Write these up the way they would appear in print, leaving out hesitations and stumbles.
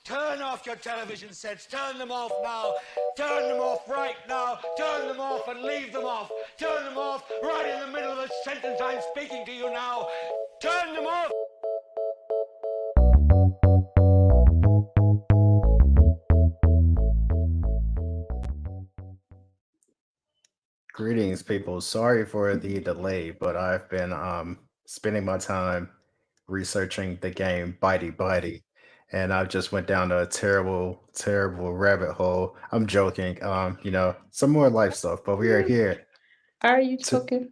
Turn off your television sets. Turn them off now. Turn them off right now. Turn them off and leave them off. Turn them off right in the middle of the sentence I'm speaking to you now. Turn them off. Greetings, people. Sorry for the delay, but I've been spending my time researching the game Bitey Bitey, and I just went down a terrible, terrible rabbit hole. I'm joking. Some more life stuff, but we are here Are you to. joking?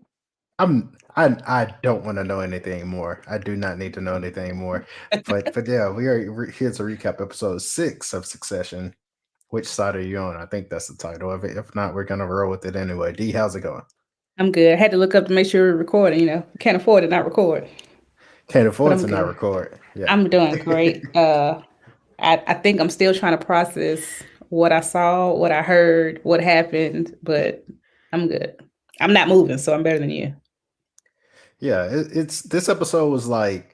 I don't want to know anything more. I do not need to know anything more. But yeah, we're here to recap episode 6 of Succession. Which side are you on? I think that's the title of it. If not, we're gonna roll with it anyway. D, how's it going? I'm good. I had to look up to make sure we're recording. Can't afford to not record, Can't but afford I'm to not good. record. Yeah. I'm doing great. I think I'm still trying to process what I saw, what I heard, what happened, but I'm good. I'm not moving, so I'm better than you. Yeah, it's this episode was like,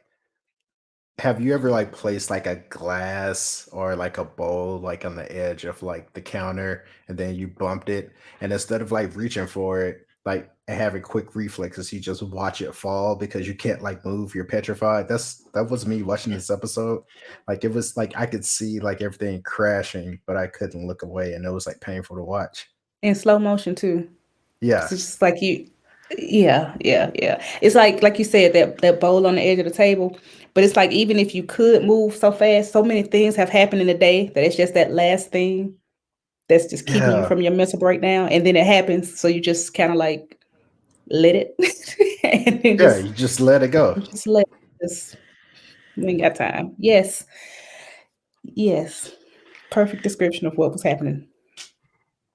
have you ever like placed like a glass or like a bowl like on the edge of like the counter and then you bumped it and instead of like reaching for it, like and having quick reflexes, you just watch it fall because you can't like move, you're petrified. That was me watching this episode. Like it was like I could see like everything crashing, but I couldn't look away and it was like painful to watch. In slow motion too. Yeah. 'Cause it's just like yeah. It's like you said, that bowl on the edge of the table. But it's like even if you could move so fast, so many things have happened in a day that it's just that last thing that's just keeping you Yeah. from your mental breakdown. And then it happens. So you just kind of like let it and then Yeah, you just let it go. just let it. Just we ain't got time. Yes. Perfect description of what was happening.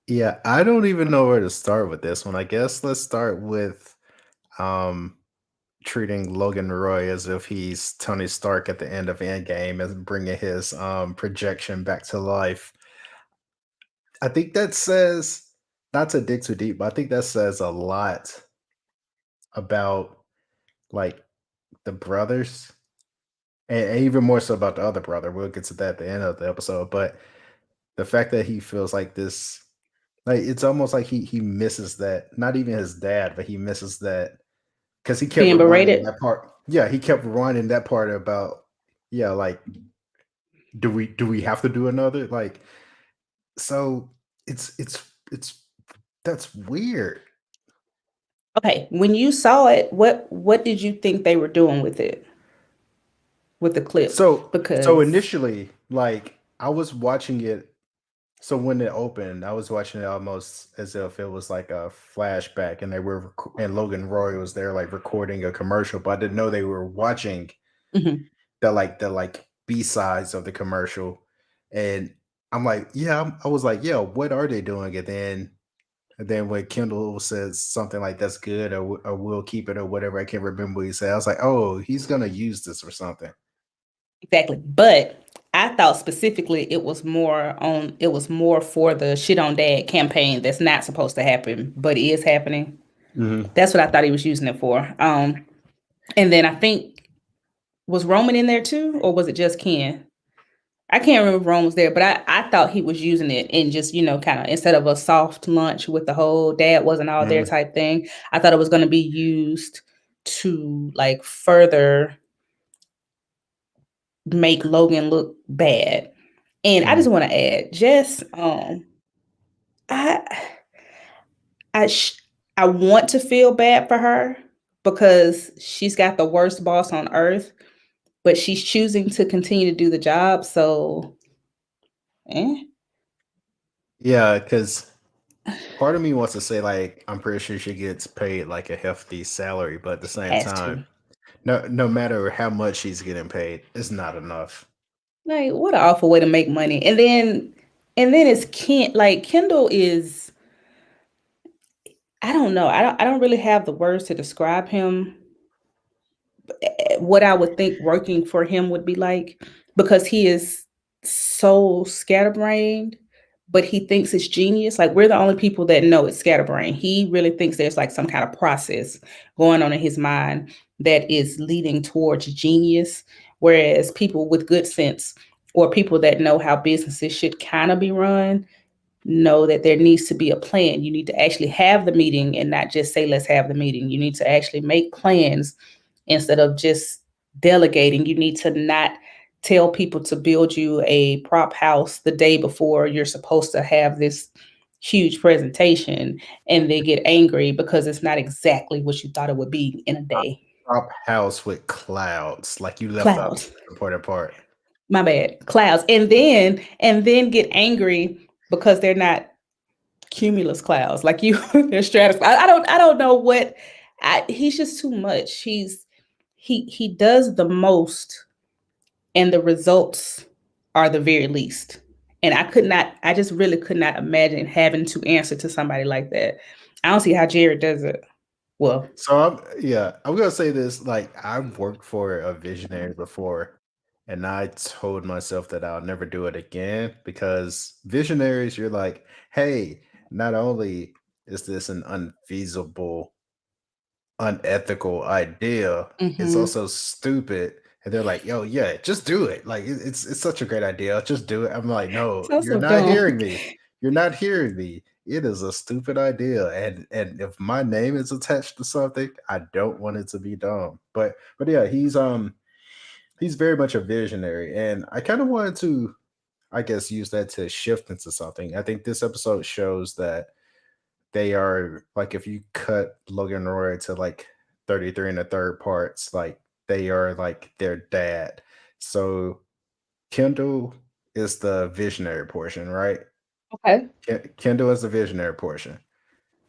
Yeah, I don't even know where to start with this one. I guess let's start with um treating Logan Roy as if he's Tony Stark at the end of Endgame and bringing his projection back to life. I think that says, not to dig too deep, but I think that says a lot about like the brothers and even more so about the other brother. We'll get to that at the end of the episode, but the fact that he feels like this, like it's almost like he misses that, not even his dad, but he misses that because he kept Being rewinding berated. that part. Yeah, he kept rewinding that part about, yeah, like do we have to do another, like, so it's that's weird. Okay. When you saw it, what did you think they were doing with it? With the clip? So Because initially, like I was watching it. So when it opened, I was watching it almost as if it was like a flashback, and and Logan Roy was there, like recording a commercial. But I didn't know they were watching mhm. the B sides of the commercial, and I'm like, yeah, I was like, yeah, what are they doing? And then when Kendall says something like that's good or we'll keep it or whatever, I can't remember what he said. I was like, oh, he's gonna use this or something. Exactly. But I thought specifically it was more for the shit on dad campaign that's not supposed to happen, but is happening. Hmm. That's what I thought he was using it for. And then I think was Roman in there too, or was it just Ken? I can't remember if Rome was there, but I thought he was using it in just, kind of instead of a soft lunch with the whole dad wasn't all there Hmm. type thing. I thought it was going to be used to like further make Logan look bad. And I Hmm. just want to add, Jess, I I sh- I want to feel bad for her because she's got the worst boss on earth, but she's choosing to continue to do the job. So, eh, Yeah, because part of me wants to say like I'm pretty sure she gets paid like a hefty salary, but at the same has time, to. no matter how much she's getting paid, it's not enough. Like, what an awful way to make money. And then it's Kendall is, I don't know. I don't really have the words to describe him, what I would think working for him would be like, because he is so scatterbrained, but he thinks it's genius. Like we're the only people that know it's scatterbrained. He really thinks there's like some kind of process going on in his mind that is leading towards genius, whereas people with good sense or people that know how businesses should kind of be run know that there needs to be a plan. You need to actually have the meeting and not just say, let's have the meeting. You need to actually make plans instead of just delegating. You need to not tell people to build you a prop house the day before you're supposed to have this huge presentation and they get angry because it's not exactly what you thought it would be in a day. Prop house with clouds. Like you left Clouds. the important part. My bad. Clouds. And then get angry because they're not cumulus clouds. Like you, they're stratus. I don't know what. He's just too much. He does the most, and the results are the very least. And I just really could not imagine having to answer to somebody like that. I don't see how Jared does it. Well, So I'm gonna say this. Like I've worked for a visionary before, and I told myself that I'll never do it again because visionaries, you're like, hey, not only is this an unfeasible, unethical idea, it's mhm. also stupid. And they're like, yo, yeah, just do it. Like it's such a great idea. Just do it. I'm like, no, It's you're also not dumb. hearing me. You're not hearing me. It is a stupid idea. And if my name is attached to something, I don't want it to be dumb. But yeah, he's very much a visionary. And I kind of wanted to, I guess, use that to shift into something. I think this episode shows that they are like if you cut Logan Roy to like 33 and a third parts, like they are like their dad. So Kendall is the visionary portion, right? Okay. Kendall is the visionary portion.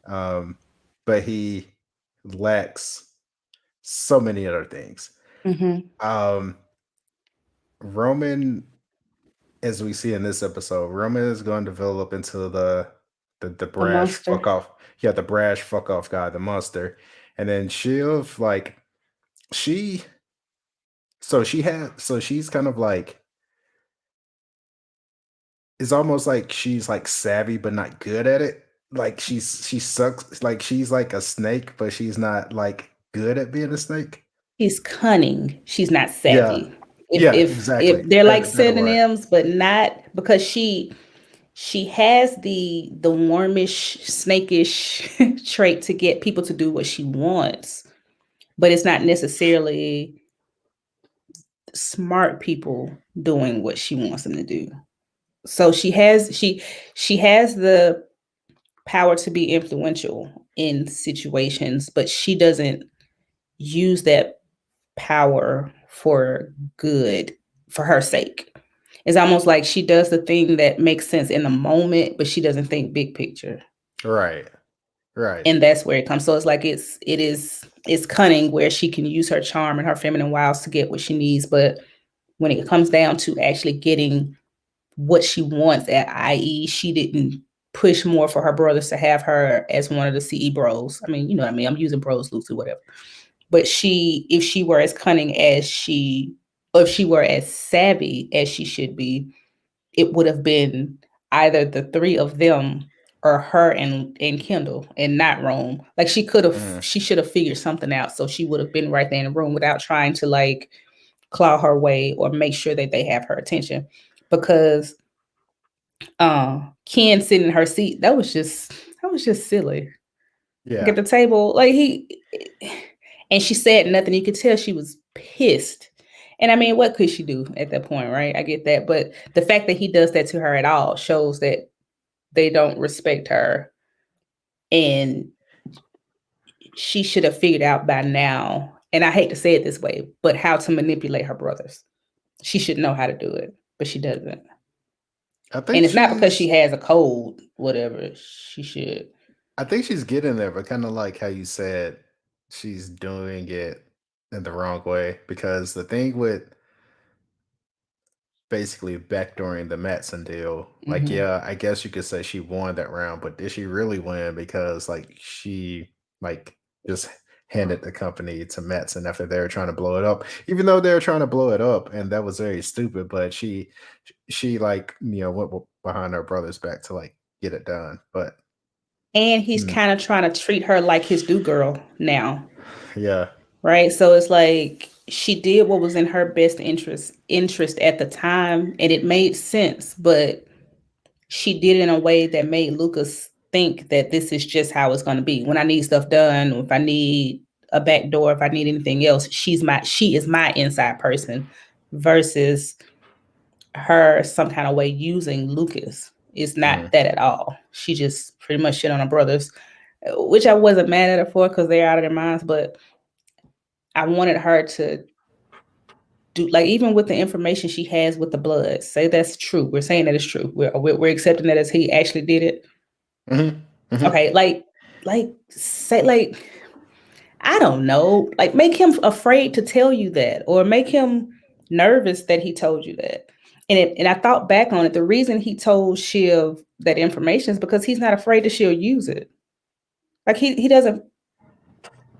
Um, but he lacks so many other things. Mhm. Um, Roman, as we see in this episode, Roman is going to develop into the The brash monster. fuck off. Yeah, the brash fuck off guy, the monster. And then Shiv, like she so she's kind of like it's almost like she's like savvy but not good at it. Like she sucks like she's like a snake, but she's not like good at being a snake. He's cunning. She's not Yeah. savvy. If Yeah, if exactly. if they're like Better word. synonyms, but not because she has the wormish, snakish trait to get people to do what she wants, but it's not necessarily smart people doing what she wants them to do. So she has the power to be influential in situations, but she doesn't use that power for good for her sake. It's almost like she does the thing that makes sense in the moment, but she doesn't think big picture. Right. Right. And that's where it comes. So it's like it's cunning where she can use her charm and her feminine wiles to get what she needs. But when it comes down to actually getting what she wants, i.e., she didn't push more for her brothers to have her as one of the CE bros. I mean, you know what I mean? I'm using bros loosely, whatever. But if she were as cunning or if she were as savvy as she should be, it would have been either the three of them or her and Kendall and not Rome. Like Mhm. she should have figured something out. So she would have been right there in the room without trying to like claw her way or make sure that they have her attention. Because Ken sitting in her seat, that was just silly. Like Yeah. at the table, like and she said nothing. You could tell she was pissed. And I mean, what could she do at that point, right? I get that. But the fact that he does that to her at all shows that they don't respect her. And she should have figured out by now, and I hate to say it this way, but how to manipulate her brothers. She should know how to do it, but she doesn't. I And think it's not because she she's has a cold, whatever. She should. I think she's getting there, but kind of like how you said, she's doing it in the wrong way. Because the thing with basically backdooring the Matson deal, like, Mhm. yeah, I guess you could say she won that round, but did she really win? Because like she like just handed the company to Matson after they were trying to blow it up, even though they were trying to blow it up, and that was very stupid. But she like went behind her brother's back to like get it done. But And he's mm, kind of trying to treat her like his do girl now, yeah, right? So it's like she did what was in her best interest at the time, and it made sense, but she did it in a way that made Lucas think that this is just how it's going to be. When I need stuff done, if I need a back door, if I need anything else, she is my inside person, versus her some kind of way using Lucas. It's not that at all. She just pretty much shit on her brothers, which I wasn't mad at her for because they're out of their minds, but I wanted her to do, like, even with the information she has with the blood, say that's true. We're saying that it's true. We're accepting that as he actually did it. Okay, like say, like, I don't know, like, make him afraid to tell you that, or make him nervous that he told you that. And I thought back on it. The reason he told Shiv that information is because he's not afraid that she'll use it. Like, he doesn't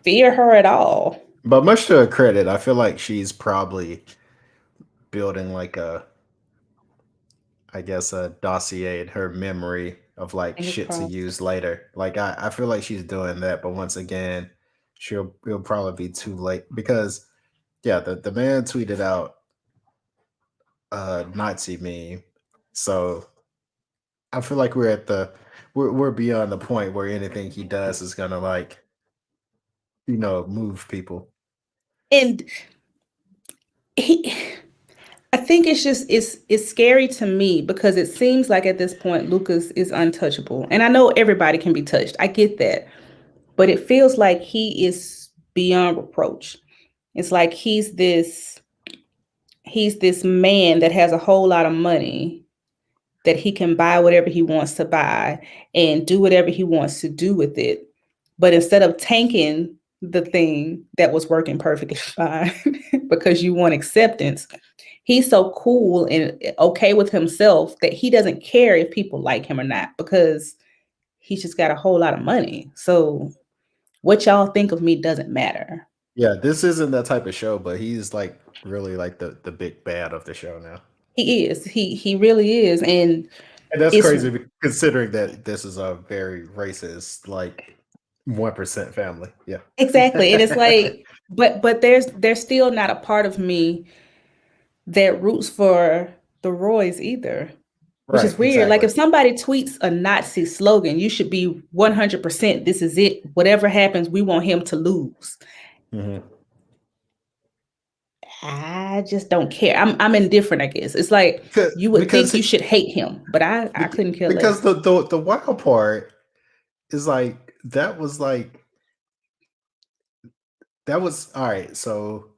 fear her at all. But much to her credit, I feel like she's probably building like I guess a dossier in her memory of like Fingers shit to crossed. use later. Like I feel like she's doing that, but once again, it'll probably be too late because yeah, the man tweeted out Nazi meme. So I feel like we're beyond the point where anything he does is gonna like move people. And I think it's scary to me because it seems like at this point Lucas is untouchable. And I know everybody can be touched. I get that. But it feels like he is beyond reproach. It's like he's this man that has a whole lot of money, that he can buy whatever he wants to buy and do whatever he wants to do with it. But instead of tanking the thing that was working perfectly fine because you want acceptance, he's so cool and okay with himself that he doesn't care if people like him or not, because he's just got a whole lot of money. So what y'all think of me doesn't matter. Yeah, this isn't that type of show, but he's like really like the big bad of the show now. He is. He really is. And And that's it's crazy considering that this is a very racist, like 1% family. Yeah. exactly. And it's like, but there's still not a part of me that roots for the Roys either. Which is Right, weird. Like, exactly. if somebody tweets a Nazi slogan, you should be 100%. This is it. Whatever happens, we want him to lose. Mhm. I just don't care. I'm indifferent, I guess. It's like you would Because think you should hate him, but I couldn't care because less. the wild part is that was all right. So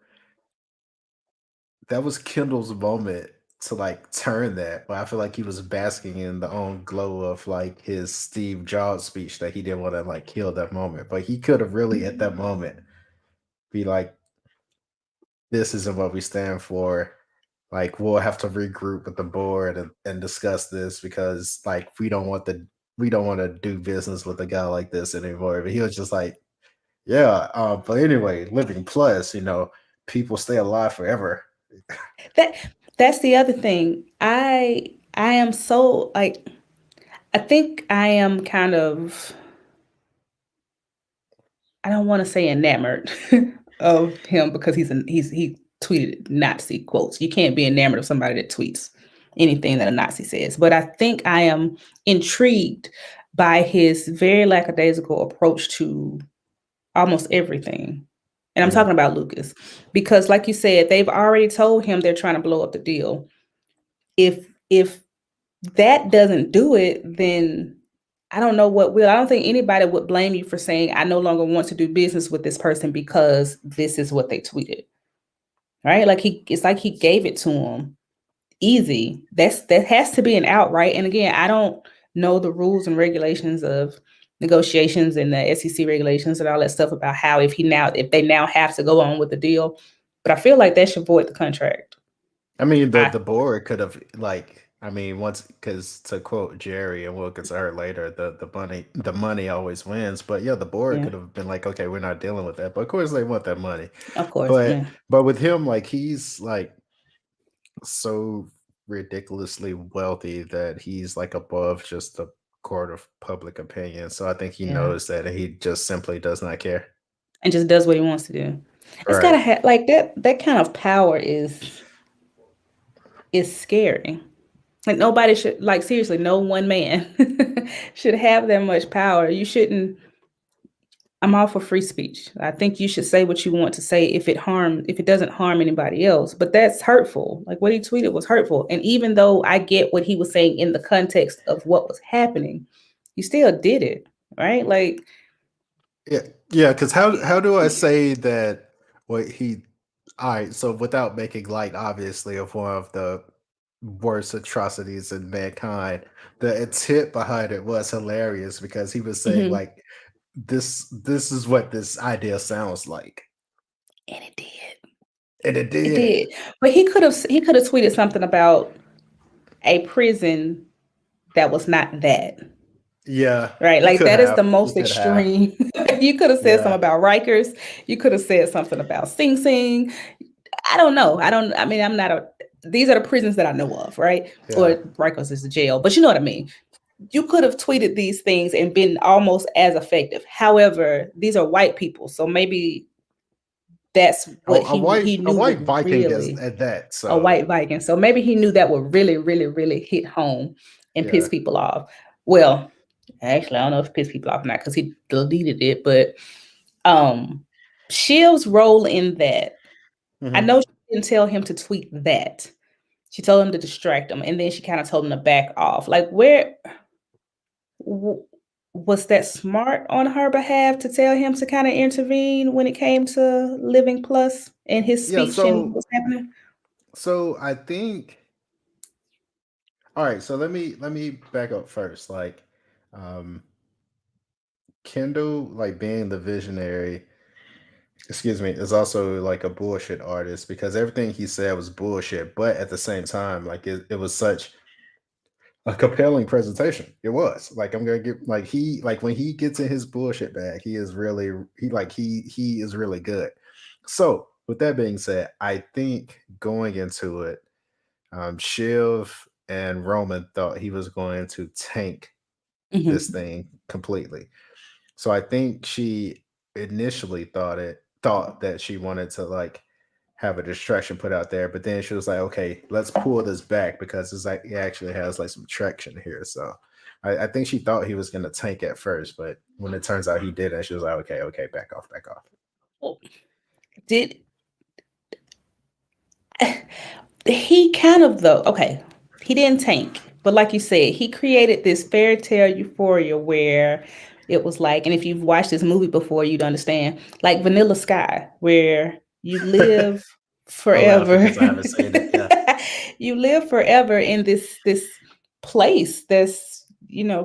that was Kendall's moment to like turn that, but I feel like he was basking in the own glow of like his Steve Jobs speech that he didn't want to like kill that moment, but he could have really at that moment be like, "This isn't what we stand for. Like we'll have to regroup with the board and discuss this because like we don't want to do business with a guy like this anymore." But he was just like, "Yeah, but anyway, living plus, people stay alive forever." That that's the other thing. I am so, like, I think I am kind of, I don't want to say enamored of him because he tweeted Nazi quotes. You can't be enamored of somebody that tweets anything that a Nazi says. But I think I am intrigued by his very lackadaisical approach to almost everything. And I'm Mhm. talking about Lucas. Because like you said, they've already told him they're trying to blow up the deal. If that doesn't do it, then I don't know what will. I don't think anybody would blame you for saying, I no longer want to do business with this person because this is what they tweeted. Right? Like, it's like he gave it to him easy. That has to be an outright. And again, I don't know the rules and regulations of negotiations and the SEC regulations and all that stuff about how if they now have to go on with the deal. But I feel like that should void the contract. I mean, I the board could have once because to quote Jerry, and we'll get to her later, the money always wins. But yeah, the board Yeah, could have been like, okay, we're not dealing with that. But of course, they want that money. of course. But Yeah. but with him, like he's like so ridiculously wealthy that he's like above just the court of public opinion. So I think he Yeah. knows that, and he just simply does not care. And just does what he wants to do. It's gotta Right. have like that kind of power is scary. Like nobody should like seriously, no one man should have that much power. You shouldn't. I'm all for free speech. I think you should say what you want to say if it doesn't harm anybody else. But that's hurtful. Like what he tweeted was hurtful. And even though I get what he was saying in the context of what was happening, you still did it, right? Like Yeah, yeah. Because how do I say that what he? All right. So without making light, obviously, of one of the worst atrocities in mankind, the intent behind it was hilarious because he was saying mhm. like this is what this idea sounds like, And it did. and it It did. did. But he could have tweeted something about a prison that was not that. Yeah, Right, he like could that is the have. He most could have. extreme. You could have said something Yeah, about Rikers. You could have said something about Sing Sing. I don't know. I don't. I mean, I'm not a. These are the prisons that I know of, right? Or yeah, Rikers is the jail, but you know what I mean. You could have tweeted these things and been almost as effective. However, these are white people, so maybe that's what he a knew white would Viking is really at that. a So white Viking. So maybe he knew that would really, really, really hit home and piss yeah. people off. Well, actually, I don't know if it pissed people off or not because he deleted it, but um Shiv's role in that, I Hmm. know she didn't tell him to tweet that. She told him to distract him, and then she kind of told him to back off. Like, w- was that smart on her behalf to tell him to kind of intervene when it came to Living Plus and his Yeah. speech and what's happening? So I think. All right. So let me back up first. Like, um, Kendall, like being the visionary, excuse me, is also like a bullshit artist because everything he said was bullshit. But at the same time, like it was such a compelling presentation. It was like I'm gonna get like he like when he gets in his bullshit bag, he is really he is really good. So with that being said, I think going into it, Shiv and Roman thought he was going to tank this Mhm. thing completely. So I think she initially thought that she wanted to like have a distraction put out there, but then she was like, okay, let's pull this back because it's like it actually has like some traction here. So I think she thought he was gonna tank at first, but when it turns out he didn't, she was like, okay, okay, back off, back off. Well, did he kind of though? Okay, he didn't tank, but like you said, he created this fairy tale euphoria where it was like, and if you've watched this movie before, you'd understand, like Vanilla Sky, where you live I'm laughing forever. because I haven't seen it. Yeah. You live forever in this place that's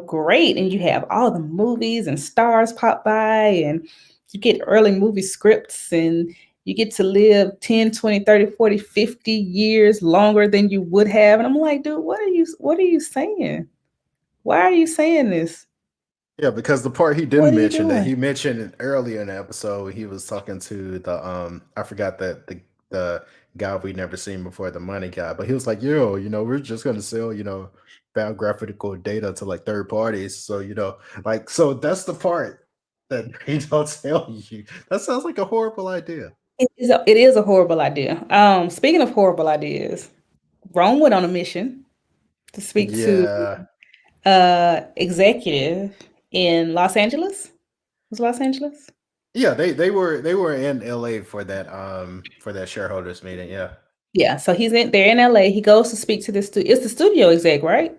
great, and you have all the movies and stars pop by, and you get early movie scripts, and you get to live 10, 20, 30, 40, 50 years longer than you would have. And I'm like, dude, what are you saying? Why are you saying this? Yeah, because the part he What didn't are you mention that doing? he mentioned it earlier in the episode, he was talking to the I forgot that the guy we never seen before, the money guy, but he was like, yo, we're just gonna sell, biographical data to like third parties. So, like so that's the part that he don't tell you. That sounds like a horrible idea. It is a horrible idea. Speaking of horrible ideas, Rome went on a mission to speak to Yeah. executive in Los Angeles. Was it Los Angeles? Yeah, they were in LA for that shareholders meeting. Yeah. Yeah, so they're in LA. He goes to speak to the it's the studio exec, right?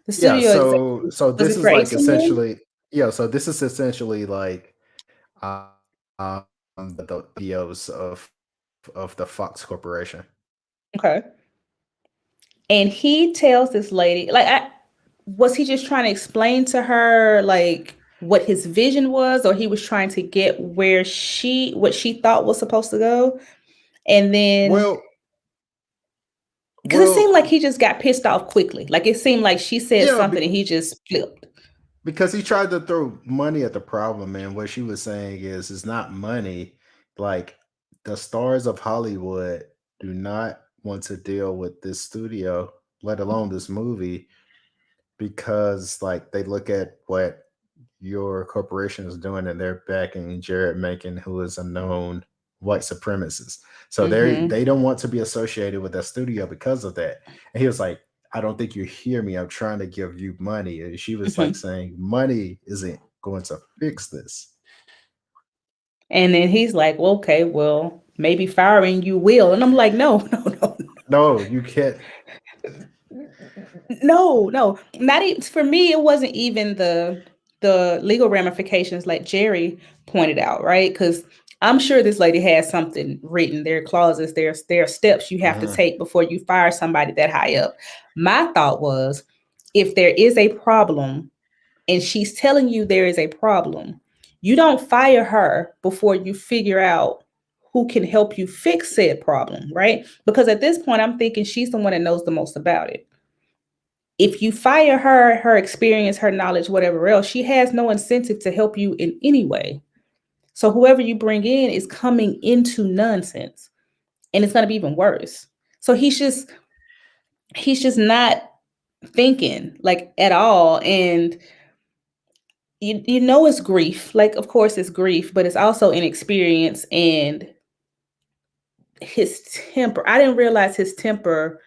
The Yeah, studio exec. so Was this it for is like 18 million? essentially yeah, so this is essentially like um the videos of the Fox Corporation. Okay. And he tells this lady, like, was he just trying to explain to her like what his vision was, or he was trying to get what she thought was supposed to go? And then Well, because it seemed well, like he just got pissed off quickly. Like it seemed like she said yeah, something and he just flipped. because he tried to throw money at the problem, and what she was saying is it's not money. Like the stars of Hollywood do not want to deal with this studio, let alone this movie, because like they look at what your corporation is doing and they're backing Jared Macon, who is a known white supremacists. So Mm-hmm. they don't want to be associated with that studio because of that. And he was like, I don't think you hear me. I'm trying to give you money. And she was like Mm-hmm. saying, money isn't going to fix this. And then he's like, well, okay, well, maybe firing you will. And I'm like, no, no, no, No, you can't. no, no. Not even for me, it wasn't even the legal ramifications like Jerry pointed out, right? Because I'm sure this lady has something written. There are clauses, there are steps you have to Mhm. take before you fire somebody that high up. My thought was, if there is a problem and she's telling you there is a problem, you don't fire her before you figure out who can help you fix said problem, right? Because at this point, I'm thinking she's the one that knows the most about it. If you fire her, her experience, her knowledge, whatever else, she has no incentive to help you in any way. So whoever you bring in is coming into nonsense, and it's going to be even worse. So he's just not thinking like at all. And you know it's grief. Like, of course it's grief, but it's also inexperience and his temper. I didn't realize his temper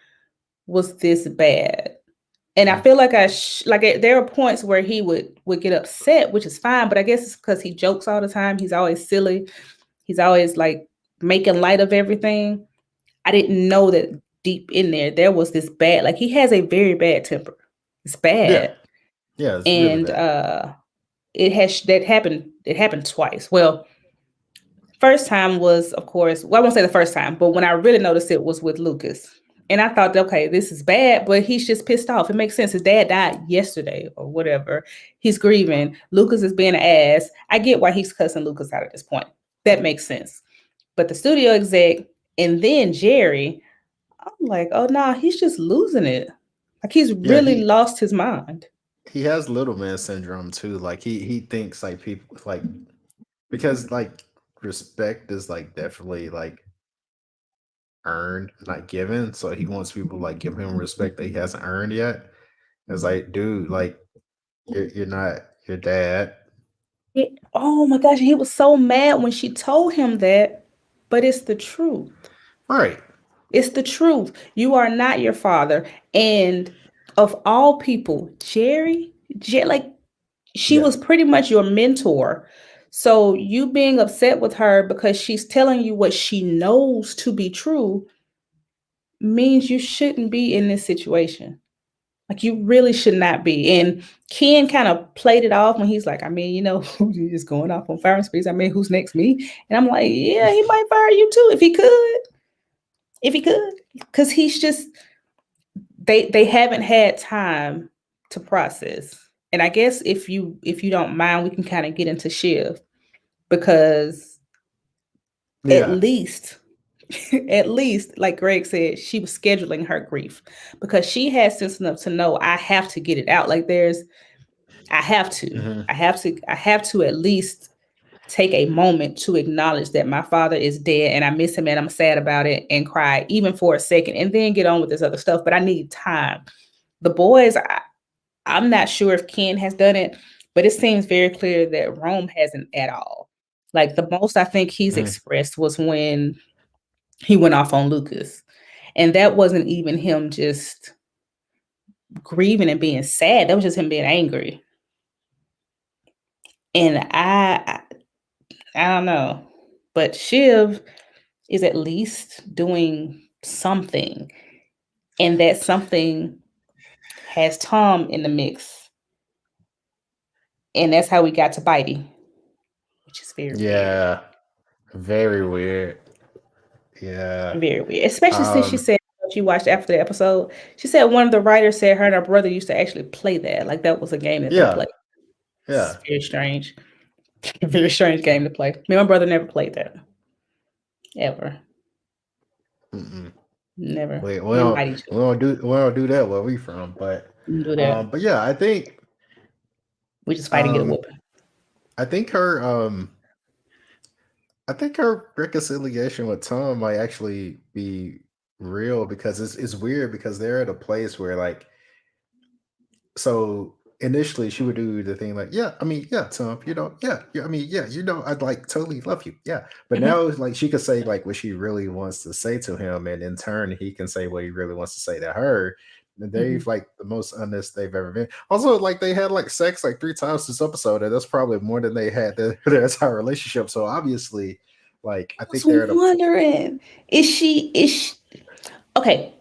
was this bad. And I Mm. feel like there are points where he would get upset, which is fine, but I guess it's because he jokes all the time. He's always silly. He's always like making light of everything. I didn't know that deep in there was this bad, like he has a very bad temper. It's Yeah. bad. Yeah, it's really And bad. it happened twice. Well, first time was, of course, well, I won't say the first time, but when I really noticed it was with Lucas. And I thought, okay, this is bad, but he's just pissed off. It makes sense. His dad died yesterday or whatever. He's grieving. Lucas is being an ass. I get why he's cussing Lucas out at this point. That makes sense. But the studio exec and then Jerry, I'm like, oh no, he's just losing it. Like he's Yeah, really lost his mind. he has little man syndrome too. Like he thinks like people like because like respect is like definitely like earned, not given. So he wants people like give him respect that he hasn't earned yet. It's like, dude, like you're not your dad. Oh my gosh, he was so mad when she told him that, but it's the truth. Right. It's the truth. You are not your father. And of all people, like she Yeah. was pretty much your mentor. So you being upset with her because she's telling you what she knows to be true means you shouldn't be in this situation. Like you really should not be. And Ken kind of played it off when he's like, I mean, you're just going off on firing sprees. I mean, who's next? Me? And I'm like, yeah, he might fire you too if he could. If he could. Because he's just they haven't had time to process. And I guess if you don't mind, we can kind of get into Shiv because at Yeah. least at least, like Greg said, she was scheduling her grief because she had sense enough to know I have to get it out. Like I have to, Mhm. I have to at least take a moment to acknowledge that my father is dead and I miss him and I'm sad about it and cry even for a second and then get on with this other stuff. But I need time. The boys, I'm not sure if Ken has done it, but it seems very clear that Rome hasn't at all. Like the most I think he's Mhm. expressed was when he went off on Lucas. And that wasn't even him just grieving and being sad. That was just him being angry. And I don't know. But Shiv is at least doing something. And that something has Tom in the mix. And that's how we got to Bitey, which is very weird. Yeah. Very weird. Yeah. Very weird. Especially since she Um said what you watched after the episode. She said one of the writers said her and her brother used to actually play that. Like that was a game that they yeah. played. It's Yeah. very strange. Very strange game to play. Me and my brother never played that. Ever. Mm-mm. Never. We We don't invite each we don't do that where we from. other. Do that. But yeah, We just fight and get a um whooping. I think her I think her reconciliation with Tom might actually be real because it's weird because they're at a place where like so initially she would do the thing like, yeah, I mean, yeah, Tom, yeah, I mean, yeah, I'd like totally love you, yeah. But Mhm. now it's like she could say like what she really wants to say to him, and in turn he can say what he really wants to say to her. And they've Mhm. like the most honest they've ever been. Also, like they had like sex like 3 times this episode, and that's probably more than they had their entire relationship. So obviously, like I I was think they're at a wondering, is she okay?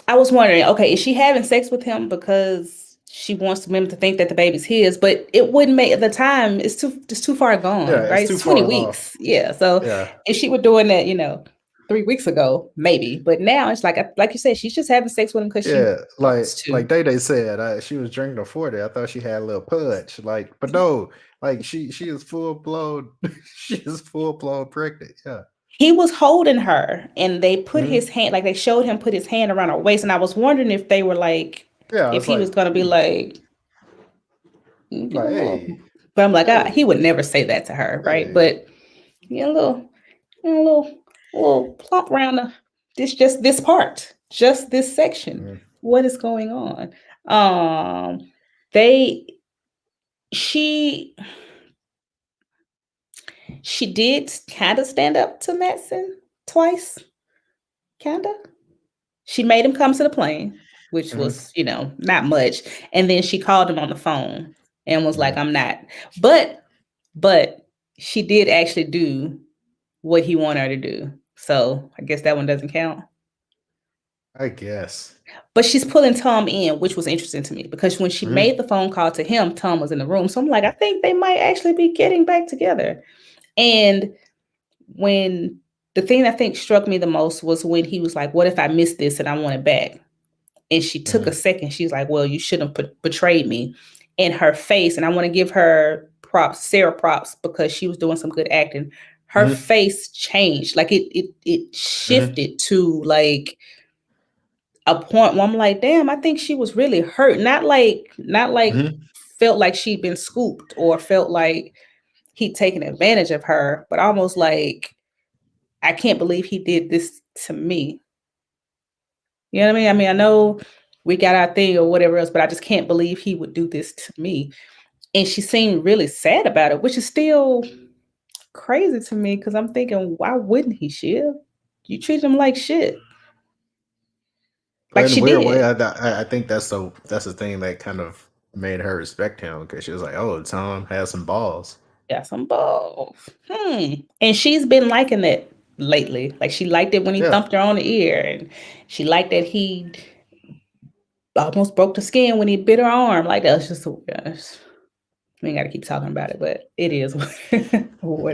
I was wondering, okay, is she having sex with him because she wants him to think that the baby's his? But it wouldn't make at the time. It's too far yeah, gone, it's right? too It's 20 far off. weeks. Yeah. So Yeah. if she were doing that, 3 weeks ago, maybe. But now it's like you said, she's just having sex with him because she Yeah, wants to. like Day said, she was drinking a 40. I thought she had a little punch, like, but no, like she is full blown, she is full blown pregnant. Yeah. He was holding her, and they put his Mhm. hand, like they showed him put his hand around her waist, and I was wondering if they were like, Yeah, I if was he was like, gonna be like, get a like, little. hey, But I'm like, he hey, would never say that to her, right? hey. But yeah, a little plump around this part, just this section. Mhm. What is going on? Um, they she she did kind of stand up to Madsen twice, kind of. She made him come to the plane, which Mhm. was, not much. And then she called him on the phone and was like, Mhm. I'm not. But she did actually do what he wanted her to do. So I guess that one doesn't count. I guess. But she's pulling Tom in, which was interesting to me because when she Mhm. made the phone call to him, Tom was in the room. So I'm like, I think they might actually be getting back together. And when the thing I think struck me the most was when he was like, what if I missed this and I want it back? And she took a Mhm. second. She's like, well, you shouldn't have betrayed me. And her face, and I want to give her props, Sarah props, because she was doing some good acting. Her Mhm. face changed. Like it Mhm. shifted to like a point where I'm like, damn, I think she was really hurt. Not like Mhm. felt like she'd been scooped or felt like he'd taken advantage of her, but almost like, I can't believe he did this to me. You know what I mean? I mean, I know we got our thing or whatever else, but I just can't believe he would do this to me. And she seemed really sad about it, which is still crazy to me because I'm thinking, why wouldn't he, Shiv? You treat him like shit, But like in a she weird way, did. I think that's the thing that kind of made her respect him because she was like, oh, Tom has some balls. Got some balls. And she's been liking that lately. Like she liked it when he Yeah. thumped her on the ear, and she liked that he almost broke the skin when he bit her arm. Like that's just so gosh. We ain't got to keep talking about it, but it is what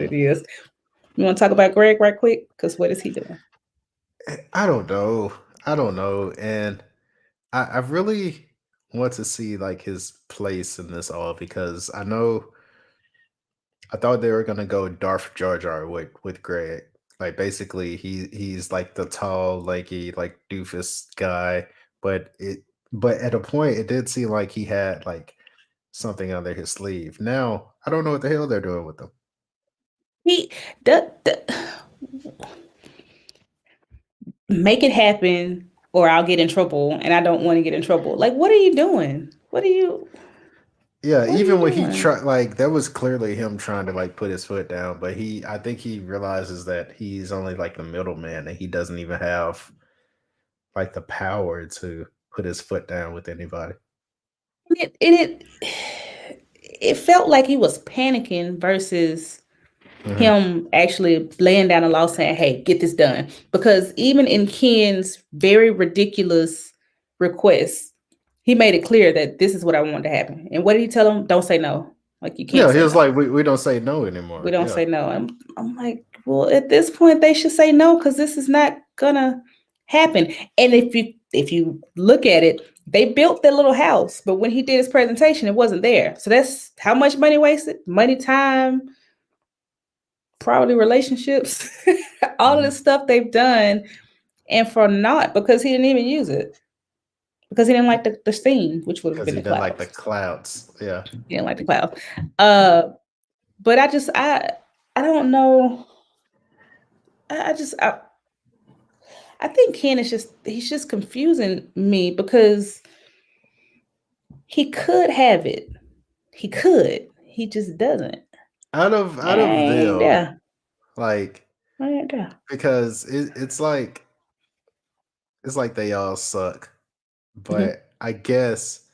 it Mhm. is. You want to talk about Greg right quick? Because what is he doing? I don't know. I don't know. And I really want to see like his place in this all because I thought they were gonna go Darth Jar Jar with Greg. Like basically he's like the tall, lanky, like doofus guy, but but at a point it did seem like he had like something under his sleeve. Now I don't know what the hell they're doing with him. He the make it happen, or I'll get in trouble, and I don't want to get in trouble. Like, what are you doing? Yeah, What are you even when he doing? tried, like that was clearly him trying to like put his foot down, but I think he realizes that he's only like the middleman and he doesn't even have like the power to put his foot down with anybody. It felt like he was panicking versus Hmm. him actually laying down the law saying, hey, get this done. Because even in Ken's very ridiculous request, he made it clear that this is what I want to happen. And what did he tell him? Don't say no. Like you can't Yeah, he say was no. like, we don't say no We anymore. don't Yeah. say no. I'm like, well, at this point, they should say no because this is not gonna happen. And if you look at it, they built their little house, but when he did his presentation, it wasn't there. So that's how much money wasted, money, time, probably relationships, all of Hmm. this stuff they've done, and for naught because he didn't even use it because he didn't like the scene, which would have Because been he the didn't like the clouds. clouds. Yeah. He didn't like the clouds. Uh, but I don't know. I just I think Ken is he's just confusing me because He could have it. He could. He just doesn't. Out of Ain't them, there. like Ain't there. because it's like they all suck, Mhm. but I guess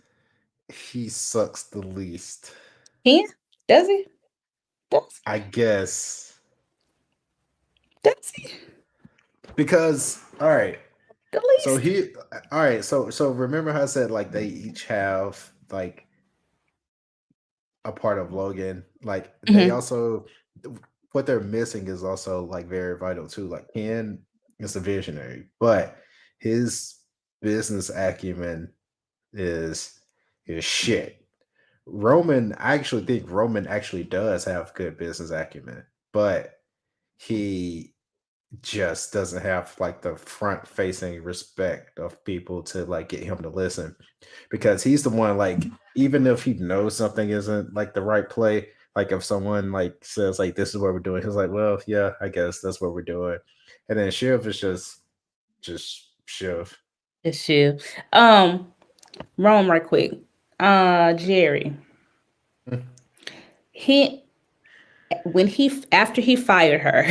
he sucks the least. He does he? Does I guess does he? because all right. The So least. he all right, so remember how I said like they each have like a part of Logan. Like they Mhm. also what they're missing is also like very vital too. Like Ken is a visionary, but his business acumen is shit. Roman, I actually think Roman actually does have good business acumen, but he just doesn't have like the front facing respect of people to like get him to listen because he's the one like even if he knows something isn't like the right play, like if someone like says like this is what we're doing, he's like, well, yeah, I guess that's what we're doing. And then Shiv is just Shiv. It's Shiv. Rome right quick. Jerry. Mm. He when he after he fired her,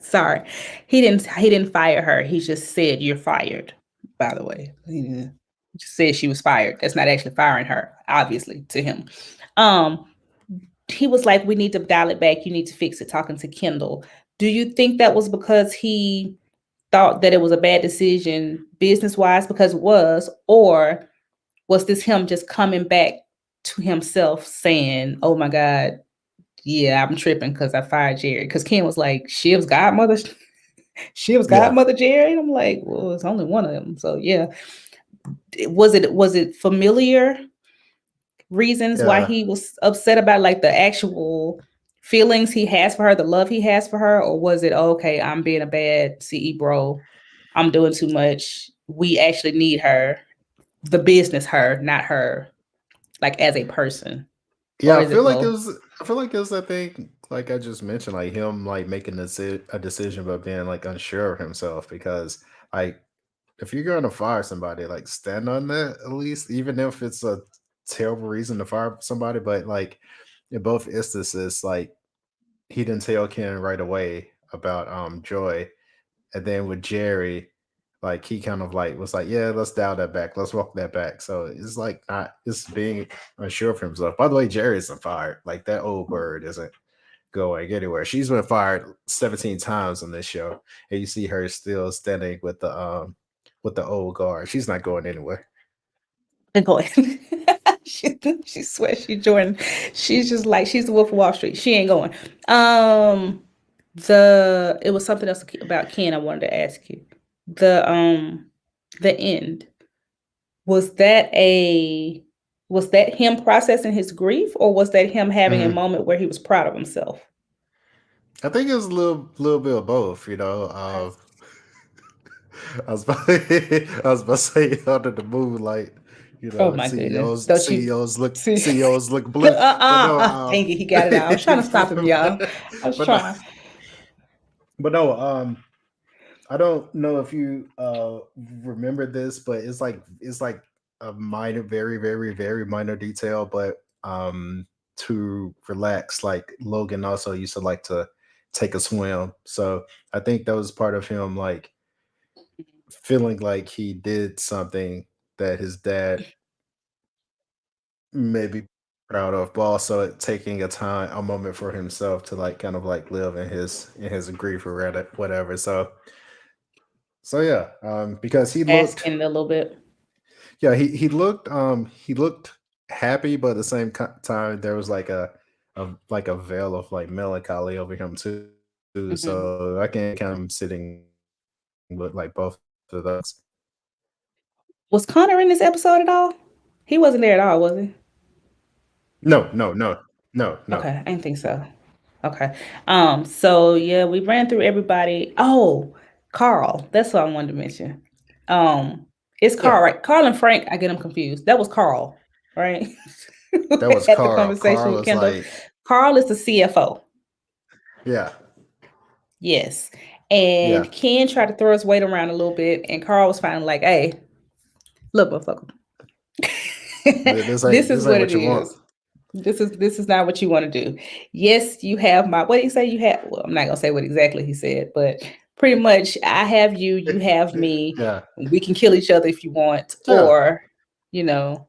sorry, he didn't fire her. He just said you're fired. By the way, he just said she was fired. That's not actually firing her, obviously to him. Um, he was like, we need to dial it back. You need to fix it. Talking to Kendall. Do you think that was because he thought that it was a bad decision business wise because it was, or was this him just coming back to himself saying, "Oh my God, yeah, I'm tripping because I fired Jerry." Because Ken was like, "Shiv's godmother, Shiv's Yeah. godmother, Jerry." And I'm like, "Well, it's only one of them." So yeah, was it familiar reasons why Yeah. he was upset about like the actual feelings he has for her, the love he has for her, or was it okay? I'm being a bad CE bro. I'm doing too much. We actually need her, the business her, not her, like as a person. Yeah, Or I is it feel like it both? was. I feel like it was that thing, like I just mentioned, like him, like making a decision, but being like unsure of himself. Because, like, if you're going to fire somebody, like stand on that at least, even if it's a terrible reason to fire somebody. But like in both instances, like he didn't tell Ken right away about Joy, and then with Jerry, like he kind of like was like, yeah, let's dial that back. Let's walk that back. So it's like not it's being unsure of himself. By the way, Jerry isn't fired. Like that old bird isn't going anywhere. She's been fired 17 times on this show. And you see her still standing with the old guard. She's not going anywhere. Been going. She swears she Jordan. She's just like she's the Wolf of Wall Street. She ain't going. It was something else about Ken I wanted to ask you. The um the end. Was that a was that him processing his grief or was that him having a Mhm. moment where he was proud of himself? I think it was a little bit of both, you know. I was about to say under the moonlight, you Oh know, my goodness. CEOs Don't you CEOs look see? CEOs look blue. But no, Dang it, he got it out. I was trying to stop him, y'all. I was but no, trying. but no, I don't know if you remember this, but it's like a minor, very, very, very minor detail, but to relax, like Logan also used to like to take a swim. So I think that was part of him like feeling like he did something that his dad maybe proud of, but also taking a moment for himself to like kind of like live in his grief or whatever. So yeah, because he looked, Asking a little bit. yeah, he looked happy, but at the same time there was like a veil of like melancholy over him too. Mhm. So I can kind of sitting with like both of those. Was Connor in this episode at all? He wasn't there at all, was he? No, no, no, no, no. Okay, I didn't think so. Okay. So yeah, we ran through everybody. Oh, Carl. That's what I wanted to mention. Um, it's Yeah, Carl, right? Carl and Frank, I get them confused. That was Carl, right? that was Had the Carl. conversation Carl with was Kendall. like, Carl is the CFO. yeah, Yes. yeah. And Ken tried to throw his weight around a little bit, and Carl was finally like, hey, look, motherfucker. This This ain't is this ain't what it what you want. is. This is not what you want to do. Yes, you have my, what did he say you have? Well, I'm not gonna say what exactly he said, but pretty much I have you, you have me. Yeah, We can kill each other if you want, yeah. or you know,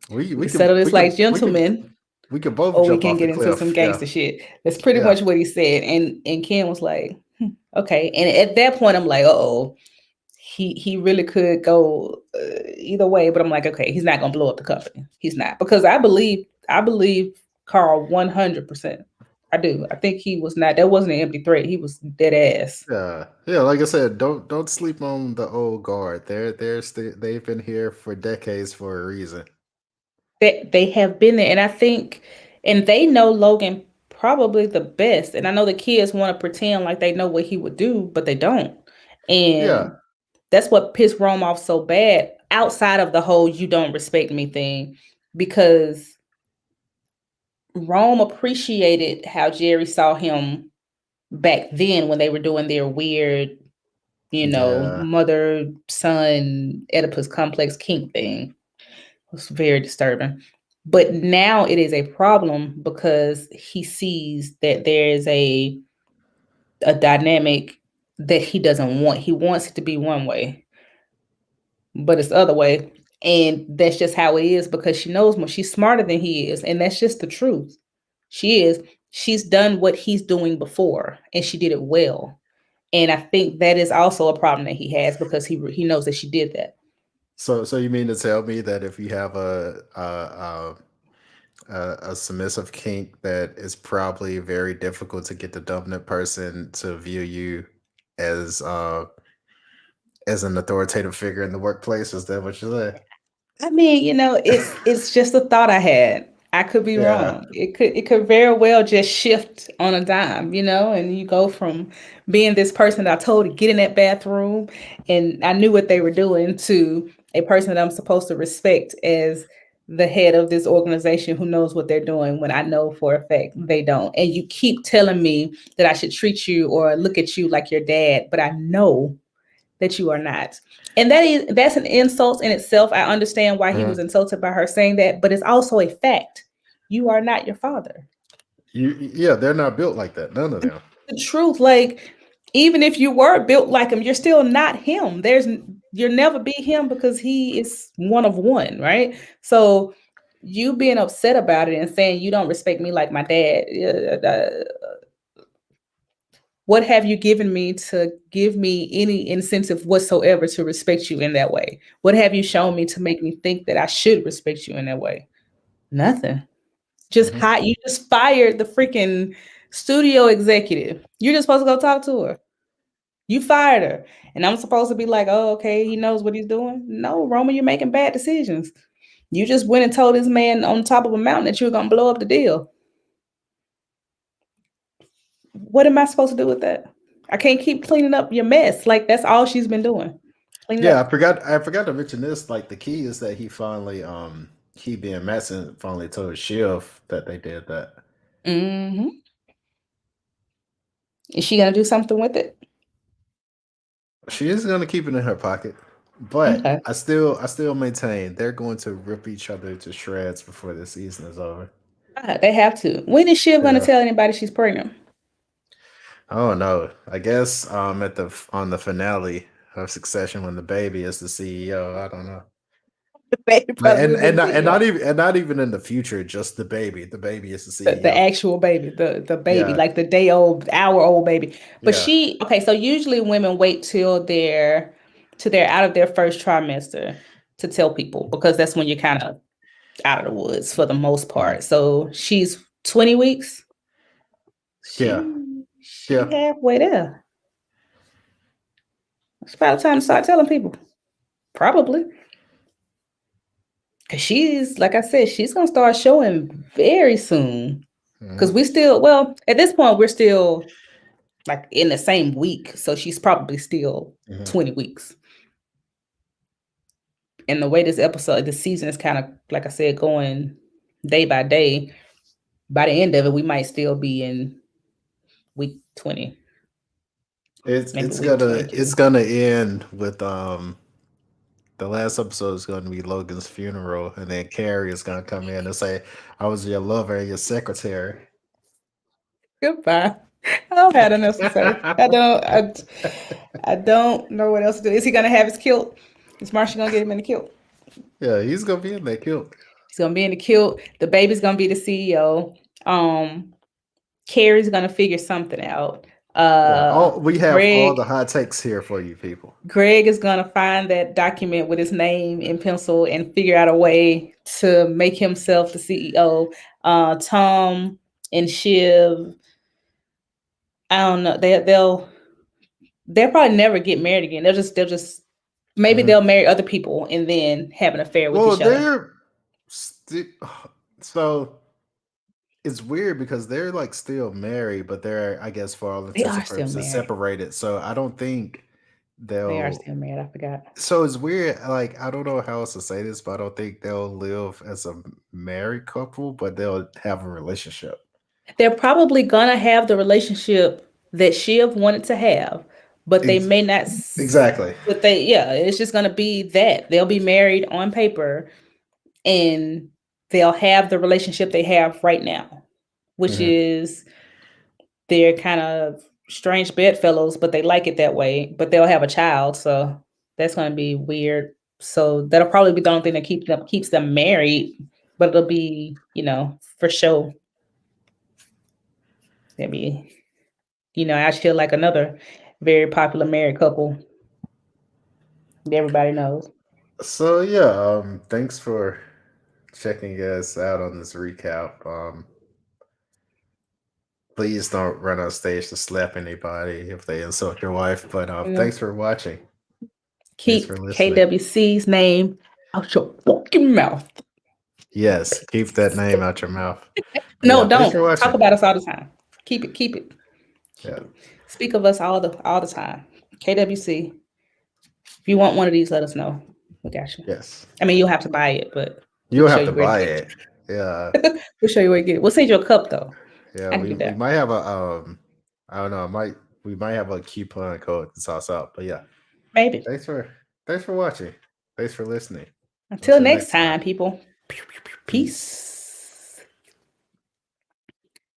We we we can could settle this we could like we could gentlemen, we could both or we jump can off the get into some cliff. Yeah, gangster shit. That's pretty yeah. much what he said. And Ken was like, okay. And at that point, I'm like, oh, he really could go either way. But I'm like, okay, he's not gonna blow up the company. He's not, because I believe Carl 100%. I do. I think he was not. That wasn't an empty threat. He was dead ass. Yeah, yeah. Like I said, don't sleep on the old guard. They've been here for decades for a reason. They have been there, and I think, and they know Logan probably the best. And I know the kids want to pretend like they know what he would do, but they don't. Yeah. And that's what pissed Rome off so bad, outside of the whole "you don't respect me" thing, because Rome appreciated how Jerry saw him back then when they were doing their weird, Yeah. mother son Oedipus complex kink thing. It was very disturbing. But now it is a problem because he sees that there is a dynamic that he doesn't want. He wants it to be one way, but it's the other way. And that's just how it is, because she knows more. She's smarter than he is. And that's just the truth. She is. She's done what he's doing before, and she did it well. And I think that is also a problem that he has, because he knows that she did that. So you mean to tell me that if you have a submissive kink, that it's probably very difficult to get the dominant person to view you as as an authoritative figure in the workplace? Is that what you say? I mean, it's just a thought I had. I could be Yeah. wrong. It could very well just shift on a dime, and you go from being this person that I told to get in that bathroom and I knew what they were doing, to a person that I'm supposed to respect as the head of this organization who knows what they're doing, when I know for a fact they don't. And you keep telling me that I should treat you or look at you like your dad, but I know that you are not. And that's an insult in itself. I understand why he was insulted by her saying that, but it's also a fact. You are not your father. Yeah, they're not built like that. None of them. The truth, like, even if you were built like him, you're still not him. You'll never be him, because he is one of one, right? So you being upset about it and saying you don't respect me like my dad, what have you given me to give me any incentive whatsoever to respect you in that way? What have you shown me to make me think that I should respect you in that way? Nothing. Just you just fired the freaking studio executive. You're just supposed to go talk to her. You fired her. And I'm supposed to be like, oh, okay, he knows what he's doing. No, Roman, you're making bad decisions. You just went and told this man on top of a mountain that you were going to blow up the deal. What am I supposed to do with that? I can't keep cleaning up your mess. Like, that's all she's been doing. Yeah, I forgot to mention this. Like, the key is that he being Madsen finally told Shiv that they did that. Mm-hmm. Is she gonna do something with it? She is gonna keep it in her pocket. But Okay. I still maintain they're going to rip each other to shreds before the season is over. They have to. When is Shiv gonna Yeah. tell anybody she's pregnant? I don't know. I guess on the finale of Succession, when the baby is the CEO. I don't know. The baby probably And not even in the future, just the baby. The baby is the CEO. the actual baby, the baby, Yeah. like the hour old baby. But Yeah. okay, so usually women wait till they're out of their first trimester to tell people, because that's when you're kind of out of the woods for the most part. So she's 20 weeks. She Yeah. halfway there. It's about time to start telling people. Probably. Because she's, like I said, she's going to start showing very soon. Because we still, well, at this point, we're still like in the same week. So she's probably still 20 weeks. And the way the season is kind of, like I said, going day by day, by the end of it, we might still be in week 20. It's gonna end with the last episode is going to be Logan's funeral, and then Carrie is going to come in and say, "I was your lover and your secretary." Goodbye. I don't have enough to say. I don't know what else to do. Is he gonna have his kilt? Is Marsha gonna get him in the kilt? Yeah, he's gonna be in that kilt. He's gonna be in the kilt. The baby's gonna be the CEO. Carrie's gonna figure something out. We have all Greg, the hot takes here for you people. Greg is gonna find that document with his name in pencil and figure out a way to make himself the CEO. Tom and Shiv, I don't know. They'll probably never get married again. They'll just maybe they'll marry other people and then have an affair with each other. So it's weird because they're like still married, but they're, I guess, for all intents and purposes, separated. So I don't think they are still married. I forgot. So it's weird. Like, I don't know how else to say this, but I don't think they'll live as a married couple, but they'll have a relationship. They're probably gonna have the relationship that Shiv wanted to have, but they may not. Exactly. But it's just gonna be that they'll be married on paper, and they'll have the relationship they have right now, which is they're kind of strange bedfellows, but they like it that way. But they'll have a child, so that's gonna be weird. So that'll probably be the only thing that keeps them married, but it'll be, for sure. Maybe, I feel like another very popular married couple everybody knows. So yeah, thanks for checking us out on this recap. Please don't run on stage to slap anybody if they insult your wife. But thanks for watching. Keep KWC's name out your fucking mouth. Yes, keep that name out your mouth. No, don't talk about us all the time. Keep it. Yeah. Speak of us all the time. KWC. If you want one of these, let us know. We got you. Yes. I mean, you'll have to buy it, but you'll have to buy it. Yeah. We'll show you where to get it. We'll send you a cup though. Yeah, we might have a I don't know, we might have a coupon code to toss out, but yeah. Maybe. Thanks for watching. Thanks for listening. Until next time, people. Peace.